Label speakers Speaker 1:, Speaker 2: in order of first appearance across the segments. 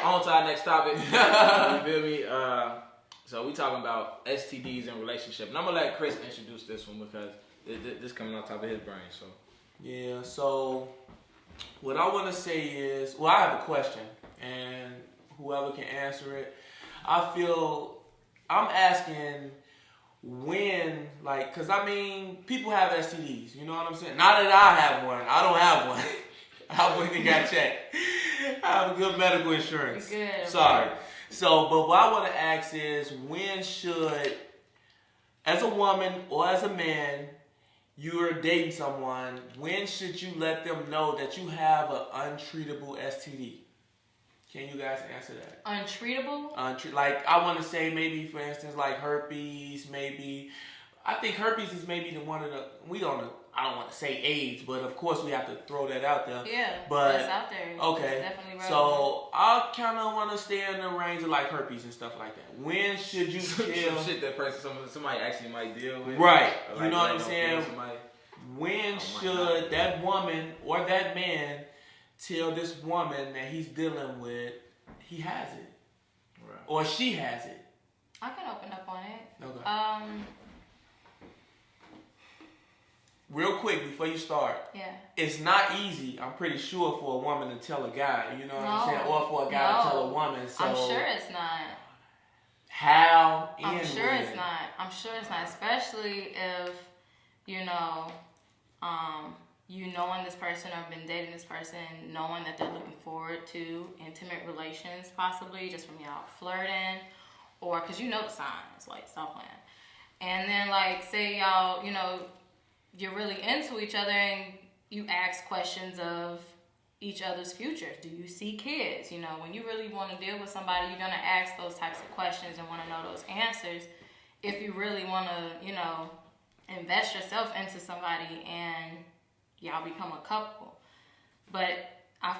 Speaker 1: on to our next topic. You feel me? So we talking about STDs in relationship. And I'm going to let Chris introduce this one because this coming on top of his brain. So
Speaker 2: yeah, so what I want to say is, well, I have a question, and whoever can answer it. I'm asking when, like, because I mean, people have STDs, you know what I'm saying? Not that I have one. I don't have one. I went and got checked. I have good medical insurance.
Speaker 3: Good.
Speaker 2: Sorry. So, but what I want to ask is, when should, as a woman or as a man, you're dating someone, when should you let them know that you have an untreatable STD? Can you guys answer that?
Speaker 3: Untreatable?
Speaker 2: Like, I want to say maybe, for instance, like herpes, maybe. I think herpes is maybe the one of the, I don't want to say AIDS, but of course we have to throw that out there.
Speaker 3: Yeah,
Speaker 2: but
Speaker 3: it's out there.
Speaker 2: Okay,
Speaker 3: it's definitely relevant.
Speaker 2: So I kind of want to stay in the range of like herpes and stuff like that. When should you tell?
Speaker 1: Some shit that person, somebody actually might deal with.
Speaker 2: Right,
Speaker 1: like,
Speaker 2: you know what I'm saying? When should that woman or that man tell this woman that he's dealing with he has it, right, or she has it?
Speaker 3: I can open up on it.
Speaker 2: Okay. Real quick before you start.
Speaker 3: Yeah.
Speaker 2: It's not easy, I'm pretty sure, for a woman to tell a guy, you know what I'm saying? Or for a guy to tell a woman. So
Speaker 3: I'm sure it's not.
Speaker 2: How?
Speaker 3: I'm sure it's not. I'm sure it's not. Especially if, you know, you knowing this person or been dating this person, knowing that they're looking forward to intimate relations, possibly just from y'all flirting, or because you know the signs, like, stop playing. And then, like, say y'all, you know, you're really into each other and you ask questions of each other's futures. Do you see kids? You know, when you really want to deal with somebody, you're going to ask those types of questions and want to know those answers if you really want to, you know, invest yourself into somebody and y'all become a couple. But I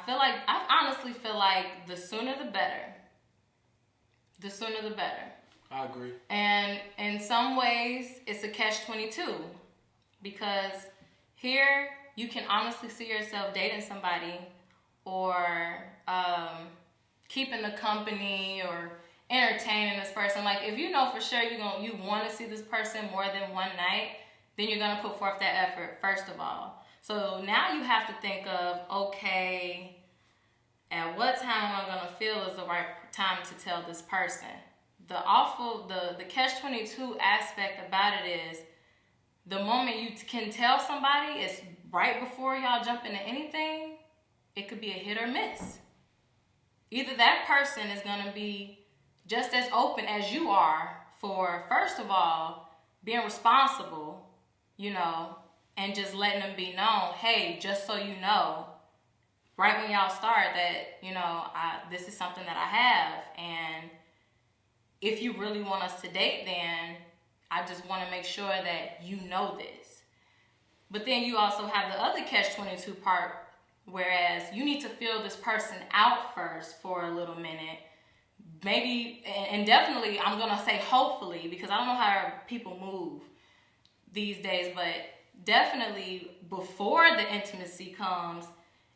Speaker 3: honestly feel like the sooner the better. The sooner the better.
Speaker 2: I agree. And
Speaker 3: in some ways, it's a catch-22. Because here, you can honestly see yourself dating somebody or keeping the company or entertaining this person. Like, if you know for sure you want to see this person more than one night, then you're going to put forth that effort, first of all. So now you have to think of, okay, at what time am I going to feel is the right time to tell this person? The catch-22 aspect about it is, the moment you can tell somebody, it's right before y'all jump into anything, it could be a hit or miss. Either that person is going to be just as open as you are for, first of all, being responsible, you know, and just letting them be known, hey, just so you know, right when y'all start that, you know, this is something that I have, and if you really want us to date, then I just want to make sure that you know this. But then you also have the other catch-22 part, whereas you need to feel this person out first for a little minute. Maybe, and definitely, I'm going to say hopefully, because I don't know how people move these days, but definitely before the intimacy comes,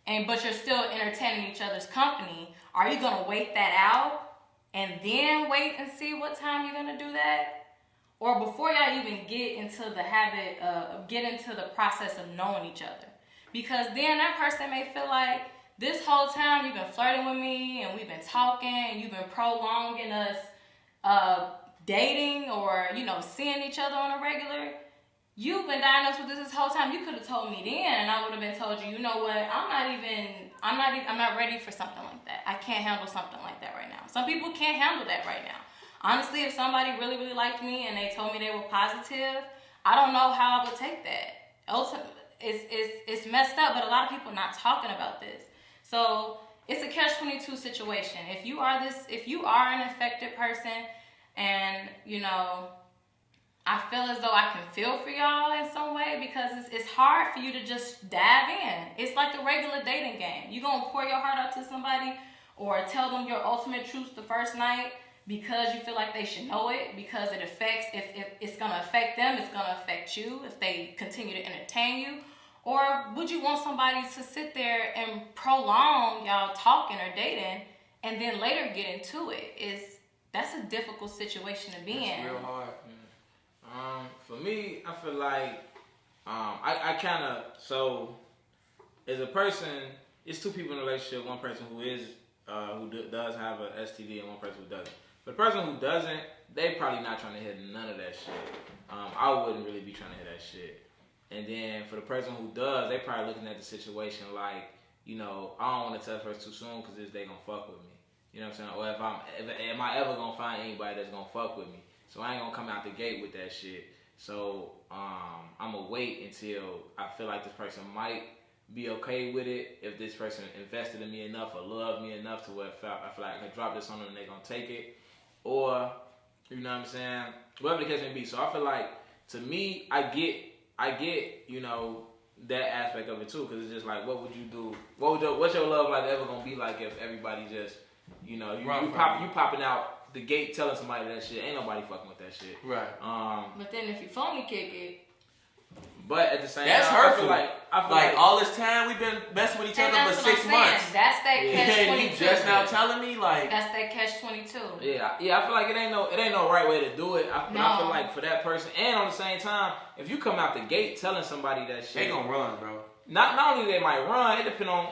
Speaker 3: but you're still entertaining each other's company, are you going to wait that out and then wait and see what time you're going to do that? Or before y'all even get into the process of knowing each other. Because then that person may feel like, this whole time you've been flirting with me and we've been talking and you've been prolonging us dating or, you know, seeing each other on a regular. You've been diagnosed with this whole time. You could have told me then and I would have been told you know what, I'm not ready for something like that. I can't handle something like that right now. Some people can't handle that right now. Honestly, if somebody really, really liked me and they told me they were positive, I don't know how I would take that. Ultimately, it's messed up, but a lot of people are not talking about this. So it's a catch-22 situation. If you are an affected person, and you know, I feel as though I can feel for y'all in some way because it's hard for you to just dive in. It's like the regular dating game. You gonna pour your heart out to somebody or tell them your ultimate truth the first night because you feel like they should know it, because it affects, if it's gonna affect them, it's gonna affect you if they continue to entertain you. Or would you want somebody to sit there and prolong y'all talking or dating and then later get into it, that's a difficult situation to be in.
Speaker 2: It's real hard.
Speaker 1: For me, I feel like I kind of, so as a person, it's two people in a relationship. One person who does have an STD and one person who doesn't. For the person who doesn't, they probably not trying to hear none of that shit. I wouldn't really be trying to hear that shit. And then for the person who does, they probably looking at the situation like, you know, I don't want to tell the person too soon because they gonna fuck with me. You know what I'm saying? Or am I ever gonna find anybody that's gonna fuck with me? So I ain't gonna come out the gate with that shit. So I'm gonna wait until I feel like this person might be okay with it. If this person invested in me enough or loved me enough to where I feel like I can drop this on them and they gonna take it. Or, you know what I'm saying? Whatever the case may be. So I feel like, to me, I get, you know, that aspect of it too, because it's just like, what would you do? What's your love life ever gonna be like if everybody just, you know, you popping out the gate telling somebody that shit? Ain't nobody fucking with that shit.
Speaker 2: Right.
Speaker 3: But then if you phony kick it.
Speaker 1: But at the same
Speaker 2: that's
Speaker 1: time,
Speaker 2: hurtful.
Speaker 1: I feel like
Speaker 2: all this time we've been messing with each other for 6 months.
Speaker 3: That's that catch-22.
Speaker 2: You just now telling me like
Speaker 3: that's that catch-22.
Speaker 1: Yeah. I feel like it ain't no right way to do it. I feel like for that person, and on the same time, if you come out the gate telling somebody that shit,
Speaker 2: they gonna run, bro.
Speaker 1: Not only they might run, it depends on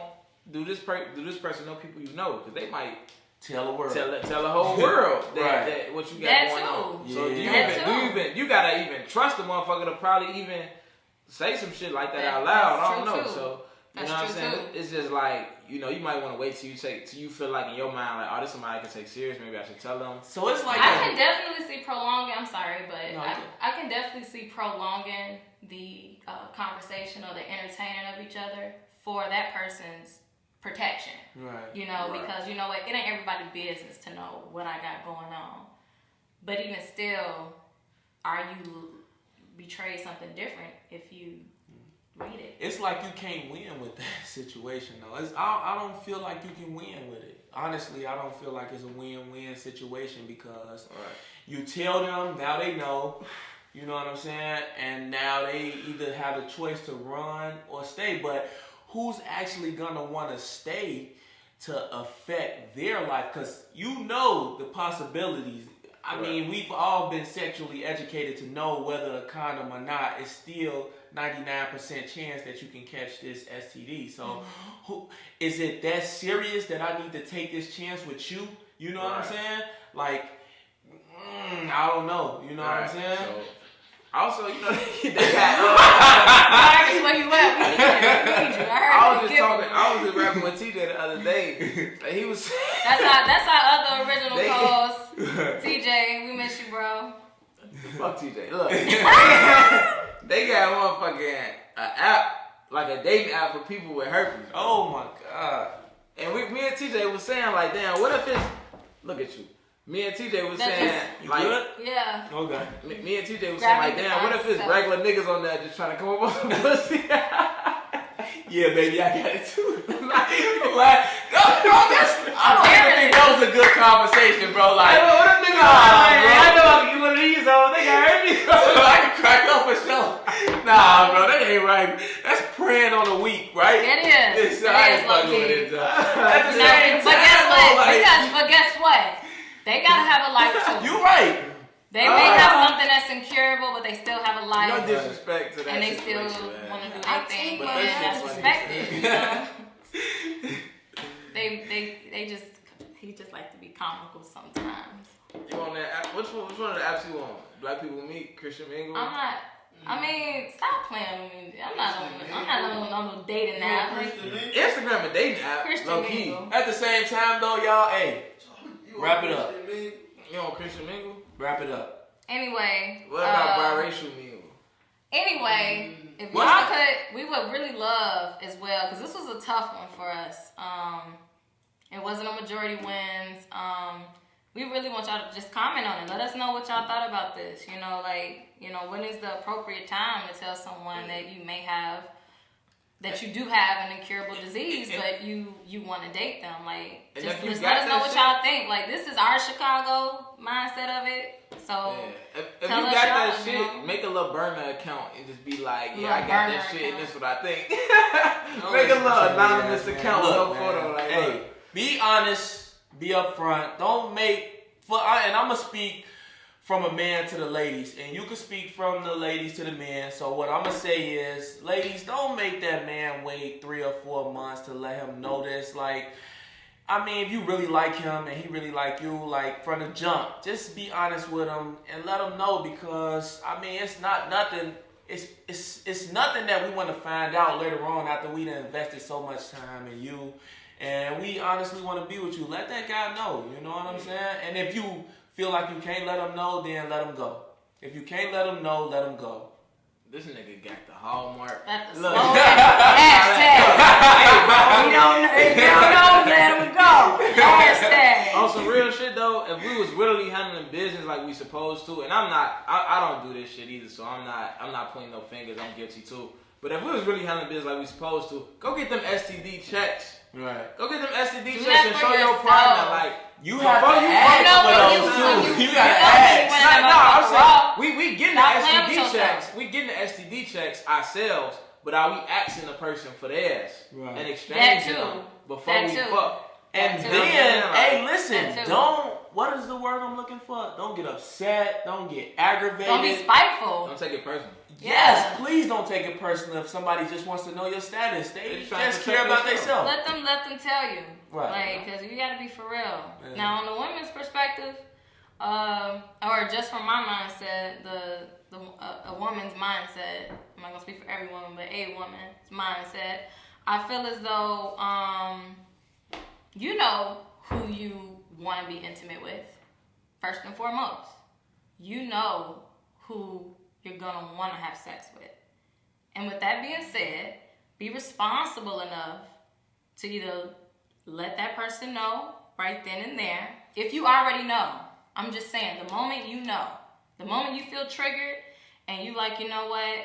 Speaker 1: do this person know people you know, because they might
Speaker 2: tell the world,
Speaker 1: tell the whole world that what you got
Speaker 3: that
Speaker 1: going
Speaker 3: too.
Speaker 1: on. So
Speaker 2: Yeah.
Speaker 1: you gotta even trust the motherfucker to probably even say some shit like that out loud. I don't know.
Speaker 3: Too.
Speaker 1: So you
Speaker 3: that's
Speaker 1: know what I'm saying?
Speaker 3: Too.
Speaker 1: It's just like, you know, you might want to wait till you feel like in your mind like, oh, this somebody I can take serious. Maybe I should tell them.
Speaker 2: So it's like
Speaker 3: I can definitely see prolonging. I'm sorry, but
Speaker 2: No,
Speaker 3: I can definitely see prolonging the conversation or the entertaining of each other for that person's protection.
Speaker 2: Right.
Speaker 3: You know, because you know what, it ain't everybody's business to know what I got going on. But even still, are you betray something different if you read it?
Speaker 2: It's like you can't win with that situation though. I don't feel like you can win with it. Honestly, I don't feel like it's a win-win situation because you tell them, now they know, you know what I'm saying? And now they either have the choice to run or stay. But who's actually gonna want to stay to affect their life? Because you know the possibilities. I mean, we've all been sexually educated to know whether a condom or not. It's still 99% chance that you can catch this STD. So, is it that serious that I need to take this chance with you? You know what I'm saying? Like, I don't know. You know what I'm saying?
Speaker 1: So, also, you know, they
Speaker 3: Marcus, where you at? We need you.
Speaker 1: I was just rapping with TJ the other day. He was.
Speaker 3: That's our other original co-host, TJ. We miss you, bro.
Speaker 1: Fuck TJ. Look, they got motherfucking app, like a dating app for people with herpes.
Speaker 2: Oh my god.
Speaker 1: And me and TJ was saying like, damn, what if it's? Look at you. Me and TJ was saying, like,
Speaker 2: good?
Speaker 3: Yeah.
Speaker 2: Okay.
Speaker 1: Me and TJ was saying, like, damn, what if it's regular niggas on there just trying to come up with some pussy?
Speaker 2: Yeah, baby, I got it too. I don't think that was a good conversation, bro. Like,
Speaker 1: what if niggas I know I can get one of these on. They got herpes.
Speaker 2: I can crack up for sure. Nah, bro, that ain't right. That's preying on the weak, right?
Speaker 3: It is.
Speaker 2: I ain't fucking with it, At the same
Speaker 3: But
Speaker 2: time,
Speaker 3: guess what? They gotta have a life too.
Speaker 2: You right.
Speaker 3: They may have something that's incurable, but they still have a life.
Speaker 1: No disrespect to that.
Speaker 3: And they still want to do their thing. But that's respected. You know? He just like to be comical sometimes.
Speaker 1: You on that? Which one of the apps you on? Black People Meet, Christian Mingle?
Speaker 3: I'm not. I mean, stop playing with me. I'm not on no dating app.
Speaker 1: Instagram a dating app.
Speaker 3: Christian
Speaker 1: low key.
Speaker 3: Mingle.
Speaker 2: At the same time, though, y'all, hey, wrap it up.
Speaker 1: You on Christian Mingle?
Speaker 2: Wrap it up.
Speaker 3: Anyway.
Speaker 1: What about biracial mingle?
Speaker 3: Anyway, if y'all could, we would really love as well, because this was a tough one for us. It wasn't a majority wins. We really want y'all to just comment on it. Let us know what y'all thought about this. You know, like, you know, when is the appropriate time to tell someone that you may have, that you do have an incurable disease, but you want to date them? Like, just let us know what y'all think. Like, this is our Chicago mindset of it. So,
Speaker 1: if you got that shit, make a little burner account and just be like, yeah, I got that shit and this is what I think. Make a little anonymous account with no photo. Like,
Speaker 2: hey, be honest Be upfront. Don't make and I'm gonna speak from a man to the ladies, and you can speak from the ladies to the men. So what I'm gonna say is, ladies, don't make that man wait 3 or 4 months to let him know this. Like, I mean, if you really like him and he really like you, like from the jump, just be honest with him and let him know, because I mean, it's not nothing. It's nothing that we want to find out later on after we done invested so much time in you, and we honestly want to be with you. Let that guy know. You know what I'm saying? And if you feel like you can't let him know, then let him go. If you can't let him know, let him go.
Speaker 1: This nigga got the hallmark.
Speaker 3: That's the slogan. Hashtag. You don't know, let him go. Hashtag.
Speaker 1: On some real shit though, if we was really handling business like we supposed to, and I don't do this shit either, so I'm not pointing no fingers. I'm guilty too. But if we was really handling business like we supposed to, go get them STD checks.
Speaker 2: Right.
Speaker 1: Go get them STD checks and show your
Speaker 3: yourself.
Speaker 1: partner like.
Speaker 2: You have to ask for those too. You gotta ask.
Speaker 1: No, I'm saying we getting the
Speaker 3: Stop playing with
Speaker 1: STD checks.
Speaker 3: yourself.
Speaker 1: We getting the STD checks ourselves, but are we asking the person for theirs
Speaker 2: Right.
Speaker 1: and exchanging
Speaker 3: That too.
Speaker 1: them before
Speaker 3: That
Speaker 1: we
Speaker 3: too.
Speaker 1: fuck?
Speaker 2: And
Speaker 3: That
Speaker 2: then,
Speaker 3: too.
Speaker 2: hey, listen,
Speaker 3: That too.
Speaker 2: what is the word I'm looking for? Don't get upset. Don't get aggravated.
Speaker 3: Don't be spiteful.
Speaker 1: Don't take it personal.
Speaker 2: Yes,
Speaker 3: Yeah.
Speaker 2: please don't take it personal if somebody just wants to know your status. They
Speaker 1: They trying
Speaker 2: just
Speaker 1: to
Speaker 2: care
Speaker 1: protect
Speaker 2: about
Speaker 1: themselves.
Speaker 2: themselves.
Speaker 3: Let them tell you.
Speaker 2: Right.
Speaker 3: Like, because you got to be for real.
Speaker 2: Yeah.
Speaker 3: Now, on the women's perspective, or just from my mindset, a woman's mindset, I'm not going to speak for every woman, but a woman's mindset, I feel as though you know who you want to be intimate with, first and foremost. You know who you're going to want to have sex with. And with that being said, be responsible enough to either let that person know right then and there. If you already know, I'm just saying, the moment you know, the moment you feel triggered and you like, you know what,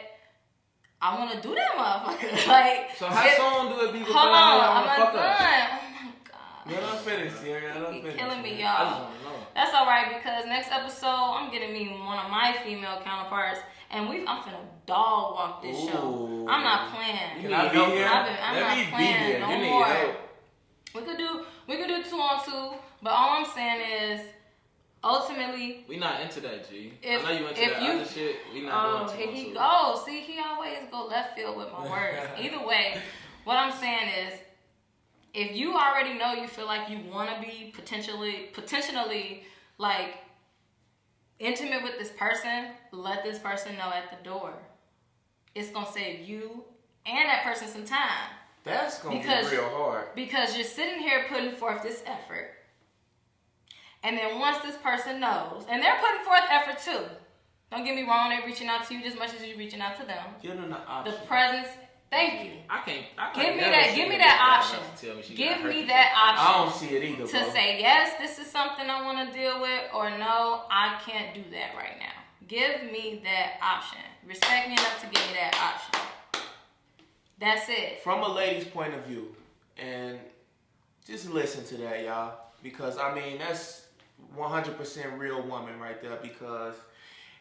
Speaker 3: I want to do that motherfucker. Like,
Speaker 1: So how soon do it be before
Speaker 3: hold
Speaker 1: I
Speaker 3: on,
Speaker 1: know
Speaker 3: I'm
Speaker 1: y'all
Speaker 3: not
Speaker 1: wanna fuck
Speaker 3: done.
Speaker 1: us?
Speaker 3: Oh my God.
Speaker 2: Let them finish, Sierra. Let them
Speaker 3: You
Speaker 2: finish.
Speaker 3: killing me,
Speaker 1: I just
Speaker 3: y'all.
Speaker 1: want to know.
Speaker 3: That's all right, because next episode I'm gonna meet one of my female counterparts, and I'm finna dog walk this show.
Speaker 2: Ooh.
Speaker 3: I'm not playing.
Speaker 2: Can I be here?
Speaker 3: I'm
Speaker 2: Let
Speaker 3: not
Speaker 2: me be
Speaker 3: playing
Speaker 2: here.
Speaker 3: no
Speaker 1: You need
Speaker 3: more.
Speaker 1: help.
Speaker 3: We could do 2-on-2, but all I'm saying is, ultimately,
Speaker 1: We not into that, G.
Speaker 3: If-
Speaker 1: I know you into
Speaker 3: if
Speaker 1: that
Speaker 3: you-
Speaker 1: other shit. We not doing
Speaker 3: here
Speaker 1: too
Speaker 3: he
Speaker 1: much.
Speaker 3: goes. See, he always go left field with my words. Either way, what I'm saying is, if you already know you feel like you want to be potentially like intimate with this person, let this person know at the door. It's gonna save you and that person some time.
Speaker 2: That's going to
Speaker 3: Because-
Speaker 2: be real hard.
Speaker 3: Because you're sitting here putting forth this effort. And then once this person knows, and they're putting forth effort too. Don't get me wrong, they're reaching out to you just as much as you're reaching out to them.
Speaker 2: Give them the
Speaker 3: The
Speaker 2: option.
Speaker 3: presence, thank you.
Speaker 1: I can't
Speaker 3: Give me
Speaker 1: never
Speaker 3: that,
Speaker 1: see
Speaker 3: give me
Speaker 1: a
Speaker 3: that
Speaker 1: bitch
Speaker 3: option.
Speaker 1: enough to tell me she
Speaker 3: Give
Speaker 1: got
Speaker 3: me
Speaker 1: herpes.
Speaker 3: that
Speaker 2: I
Speaker 3: option
Speaker 2: don't see it either,
Speaker 3: to
Speaker 2: bro.
Speaker 3: say, yes, this is something I want to deal with, or no, I can't do that right now. Give me that option. Respect me enough to give me that option. That's it.
Speaker 2: From a lady's point of view, and just listen to that, y'all, because I mean that's 100% real woman right there. Because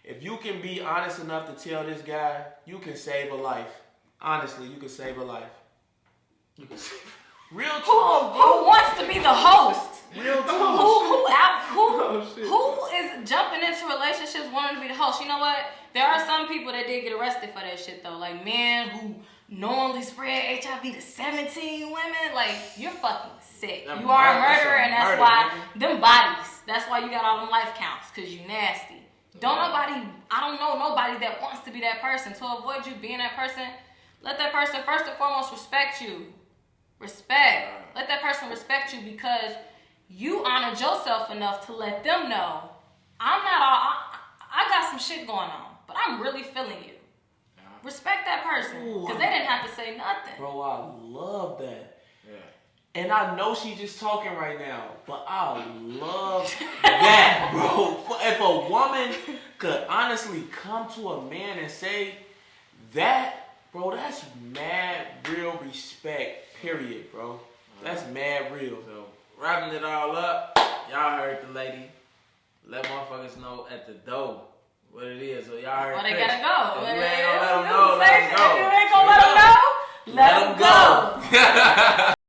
Speaker 2: if you can be honest enough to tell this guy, you can save a life. Honestly, you can save a life. Real
Speaker 3: Who
Speaker 2: talk.
Speaker 3: wants to be the host?
Speaker 2: Real talk.
Speaker 3: Who is jumping into relationships wanting to be the host? You know what? There are some people that did get arrested for that shit though. Like men who knowingly spread HIV to 17 women. Like, you're fucking sick.
Speaker 1: That's
Speaker 3: You are a
Speaker 1: murder.
Speaker 3: murderer, and that's
Speaker 1: Murder,
Speaker 3: why
Speaker 1: nigga.
Speaker 3: them bodies. That's why you got all them life counts, cause you nasty. I don't know nobody that wants to be that person. To avoid you being that person, let that person first and foremost respect you. Respect. Let that person respect you because you honored yourself enough to let them know I'm not all. I got some shit going on, but I'm really feeling you. Respect that person because they didn't have to say nothing.
Speaker 2: Bro, I love that.
Speaker 1: Yeah.
Speaker 2: And I know she just talking right now, but I love that, bro. If a woman could honestly come to a man and say that, bro, that's mad real respect, period, bro. That's mad real.
Speaker 1: So, wrapping it all up, y'all heard the lady. Let motherfuckers know at the door what it is. So y'all heard
Speaker 3: Well, they
Speaker 1: Chris.
Speaker 3: gotta go.
Speaker 1: If you ain't gonna let them know,
Speaker 3: If you ain't gonna let them know, let them go.